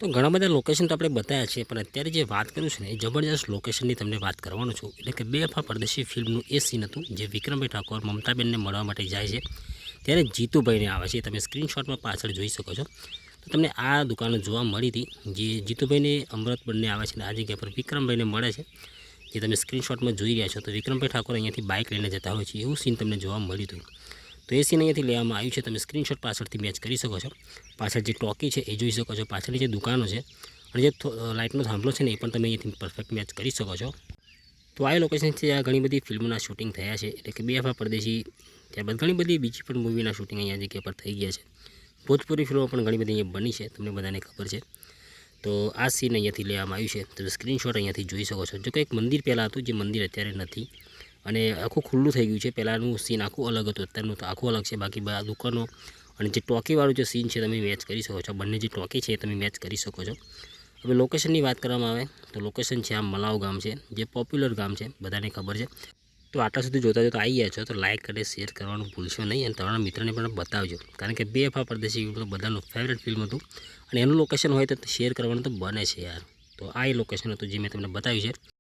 તો ઘણા બધા લોકેશન તો આપણે બતાવ્યા છે, પણ અત્યારે જે વાત કરું છું ને એ જબરજસ્ત લોકેશનની તમને વાત કરવાનો છું. એટલે કે બેવફા પરદેશી ફિલ્મનું એ સીન હતું જે વિક્રમભાઈ ઠાકોર મમતાબેનને મળવા માટે જાય છે, ત્યારે જીતુભાઈને આવે છે. તમે સ્ક્રીનશોટમાં પાછળ જોઈ શકો છો. તો તમને આ દુકાનો જોવા મળી હતી, જે જીતુભાઈને અમૃત બંને આવે છે અને આ જગ્યા પર વિક્રમભાઈને મળે છે, જે તમે સ્ક્રીનશોટમાં જોઈ રહ્યા છો. તો વિક્રમભાઈ ઠાકોર અહીંયાથી બાઇક લઈને જતા હોય છે, એવું સીન તમને જોવા મળ્યું હતું. તો એ સીન અહીંયાથી લેવામાં આવ્યું છે. તમે સ્ક્રીનશોટ પાછળથી મેચ કરી શકો છો. પાછળ જે ટોકી છે એ જોઈ શકો છો, પાછળની જે દુકાનો છે અને જે લાઇટનો થાંભલો છે ને એ પણ તમે અહીંયાથી પરફેક્ટ મેચ કરી શકો છો. તો આ લોકેશન છે, આ ઘણી બધી ફિલ્મોના શૂટિંગ થયા છે. એટલે કે બેવફા પરદેશી, ત્યારબાદ ઘણી બધી બીજી પણ મૂવીના શૂટિંગ અહીંયા જગ્યા પર થઈ ગયા છે. ભોજપુરી ફિલ્મો પણ ઘણી બધી અહીંયા બની છે, તમને બધાને ખબર છે. તો આ સીન અહીંયાથી લેવામાં આવ્યું છે. તમે સ્ક્રીનશોટ અહીંયાથી જોઈ શકો છો. જો કે એક મંદિર પહેલાં હતું, જે મંદિર અત્યારે નથી અને આખું ખુલ્લું થઈ ગયું છે. પહેલાંનું સીન આખું અલગ હતું, અત્યારનું તો આખું અલગ છે. બાકી બધા દુકાનો અને જે ટોકીવાળું જે સીન છે તમે મેચ કરી શકો છો. બંને જે ટોકી છે એ તમે મેચ કરી શકો છો. હવે લોકેશનની વાત કરવામાં આવે તો લોકેશન છે આ મલાવ ગામ છે, જે પોપ્યુલર ગામ છે, બધાને ખબર છે. તો આટલા સુધી જોતા જોતા આવી ગયા છો તો લાઇક અને શેર કરવાનું ભૂલશો નહીં અને તમારા મિત્રને પણ બતાવજો, કારણ કે બેવફા પરદેશી બધાનું ફેવરેટ ફિલ્મ હતું અને એનું લોકેશન હોય તો શેર કરવાનું તો બને છે યાર. તો આ એ લોકેશન હતું જે મેં તમને બતાવ્યું છે.